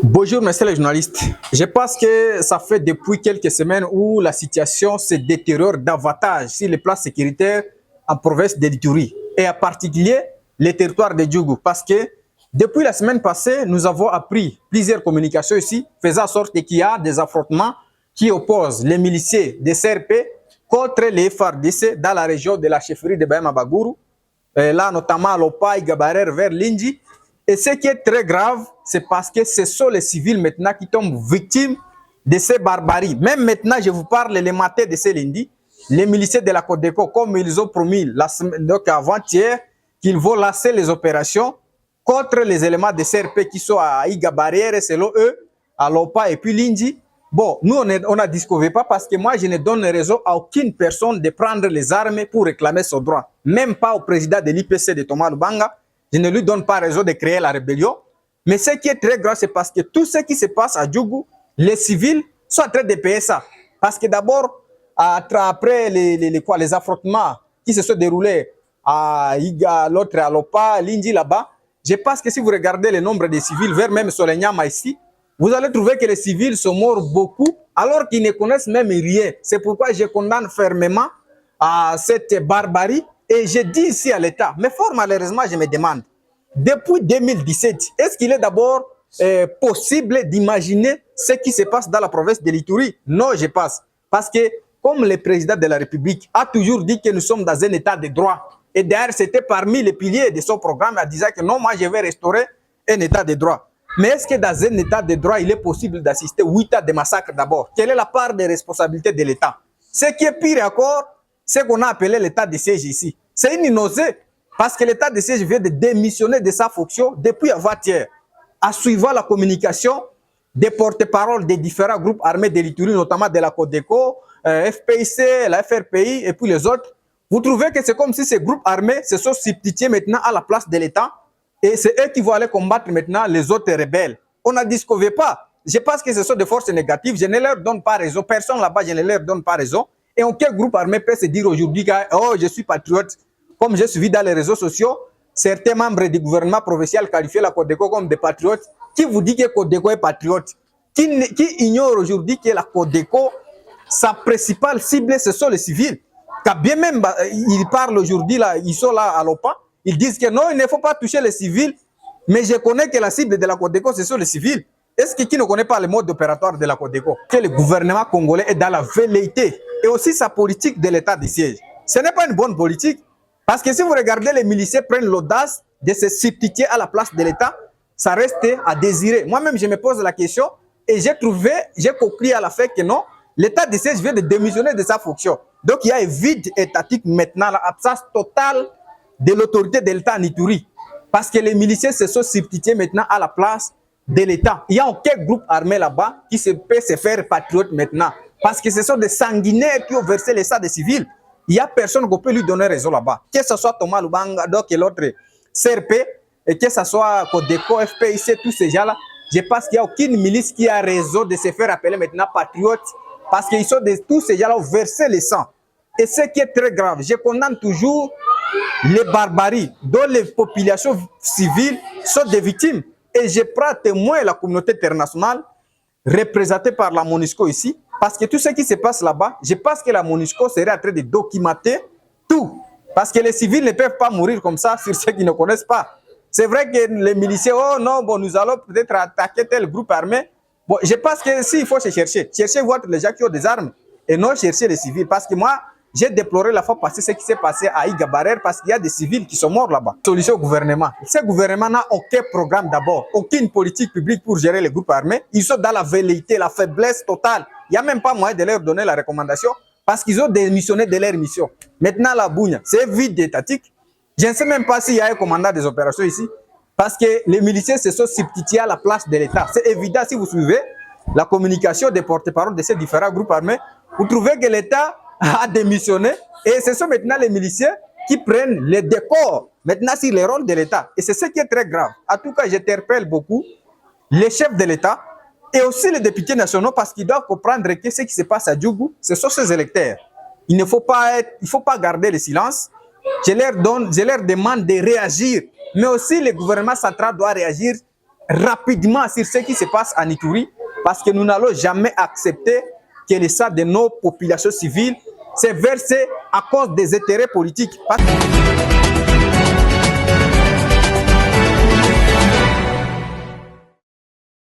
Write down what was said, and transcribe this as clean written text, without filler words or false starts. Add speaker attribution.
Speaker 1: Bonjour, messieurs les journalistes. Je pense que ça fait depuis quelques semaines où la situation se détériore davantage sur les plans sécuritaires en province de l'Ituri et en particulier les territoires de Djougou. Parce que depuis la semaine passée, nous avons appris plusieurs communications ici faisant en sorte qu'il y a des affrontements qui opposent les miliciens des CRP contre les FARDC dans la région de la chefferie de Bahema Bagourou, là notamment à Lopa, Gabarer vers Lindji. Et ce qui est très grave, c'est parce que ce sont les civils maintenant qui tombent victimes de ces barbaries. Même maintenant, je vous parle les matins de ce lundi, les miliciens de la Codeco, comme ils ont promis donc avant-hier, qu'ils vont lancer les opérations contre les éléments de CRP qui sont à Iga Barrière, selon eux, à Lopa et puis Lindji. Bon, nous, on n'a discouvert pas parce que moi, je ne donne raison à aucune personne de prendre les armes pour réclamer son droit. Même pas au président de l'IPC de Thomas Lubanga. Je ne lui donne pas raison de créer la rébellion. Mais ce qui est très grave, c'est parce que tout ce qui se passe à Djougou, les civils sont en train de payer ça. Parce que d'abord, après les affrontements qui se sont déroulés à Iga, l'autre à Lopa, Lindji là-bas, je pense que si vous regardez le nombre de civils, vers même Solenyama ici, vous allez trouver que les civils sont morts beaucoup, alors qu'ils ne connaissent même rien. C'est pourquoi je condamne fermement cette barbarie. Et je dis ici à l'État, mais fort malheureusement, je me demande, depuis 2017, est-ce qu'il est d'abord possible d'imaginer ce qui se passe dans la province de l'Ituri? Non, je pense. Parce que, comme le président de la République a toujours dit que nous sommes dans un état de droit, et d'ailleurs, c'était parmi les piliers de son programme, en disant que non, moi, je vais restaurer un état de droit. Mais est-ce que dans un état de droit, il est possible d'assister 8 ans de massacre d'abord? Quelle est la part des responsabilités de l'État? Ce qui est pire encore, c'est qu'on a appelé l'état de siège ici. C'est une nausée parce que l'état de siège vient de démissionner de sa fonction depuis avant-hier, en suivant la communication des porte-paroles des différents groupes armés de l'Ituri, notamment de la Codeco, FPIC, la FRPI et puis les autres. Vous trouvez que c'est comme si ces groupes armés se sont substitués maintenant à la place de l'État et c'est eux qui vont aller combattre maintenant les autres rebelles. On n'a discouvert pas. Je pense que ce sont des forces négatives. Je ne leur donne pas raison. Personne là-bas, je ne leur donne pas raison. Et aucun groupe armé peut se dire aujourd'hui que oh, je suis patriote. Comme j'ai suivi dans les réseaux sociaux, certains membres du gouvernement provincial qualifient la Codeco comme des patriotes. Qui vous dit que Codeco est patriote? Qui ignore aujourd'hui que la Codeco, sa principale cible, ce sont les civils? Quand bien même ils parlent aujourd'hui, là, ils sont là à l'OPA, ils disent que non, il ne faut pas toucher les civils. Mais je connais que la cible de la Codeco, ce sont les civils. Est-ce que qui ne connaît pas le mode opératoire de la Codeco? Que le gouvernement congolais est dans la velléité et aussi sa politique de l'état de siège. Ce n'est pas une bonne politique parce que si vous regardez, les miliciens prennent l'audace de se substituer à la place de l'État, ça reste à désirer. Moi-même, je me pose la question et j'ai compris à la fin que non, l'état de siège vient de démissionner de sa fonction. Donc il y a un vide étatique maintenant, l'absence totale de l'autorité de l'État en Ituri parce que les miliciens se sont substitués maintenant à la place de l'État. Il n'y a aucun groupe armé là-bas qui peut se faire patriote maintenant. Parce que ce sont des sanguinaires qui ont versé les sang des civils. Il n'y a personne qui peut lui donner raison là-bas. Que ce soit Thomas Lubanga, donc et l'autre CRP, et que ce soit Codeco, FPIC, tous ces gens-là, je pense qu'il n'y a aucune milice qui a raison de se faire appeler maintenant patriote parce qu'ils sont tous ces gens-là ont versé le sang. Et ce qui est très grave, je condamne toujours les barbaries dont les populations civiles sont des victimes. Et je prends témoin la communauté internationale représentée par la MONUSCO ici, parce que tout ce qui se passe là-bas, je pense que la MONUSCO serait en train de documenter tout. Parce que les civils ne peuvent pas mourir comme ça sur ceux qui ne connaissent pas. C'est vrai que les miliciens, oh non, bon, nous allons peut-être attaquer tel groupe armé. Bon, je pense que si, il faut se chercher voir les gens qui ont des armes et non chercher les civils. Parce que moi, j'ai déploré la fois passée ce qui s'est passé à Iga Barrière parce qu'il y a des civils qui sont morts là-bas. Solution au gouvernement. Ce gouvernement n'a aucun programme d'abord, aucune politique publique pour gérer les groupes armés. Ils sont dans la velléité, la faiblesse totale. Il n'y a même pas moyen de leur donner la recommandation parce qu'ils ont démissionné de leur mission. Maintenant, la bougne, c'est vide étatique. Je ne sais même pas s'il y a un commandant des opérations ici parce que les miliciens se sont substitués à la place de l'État. C'est évident si vous suivez la communication des porte-paroles de ces différents groupes armés. Vous trouvez que l'État a démissionné et ce sont maintenant les miliciens qui prennent les décors maintenant sur les rôles de l'État. Et c'est ce qui est très grave. En tout cas, j'interpelle beaucoup les chefs de l'État et aussi les députés nationaux parce qu'ils doivent comprendre que ce qui se passe à Djougou, ce sont ces électeurs. Il ne faut pas garder le silence. Je leur demande de réagir, mais aussi le gouvernement central doit réagir rapidement sur ce qui se passe à Ituri, parce que nous n'allons jamais accepter que le sang de nos populations civiles s'est versé à cause des intérêts politiques.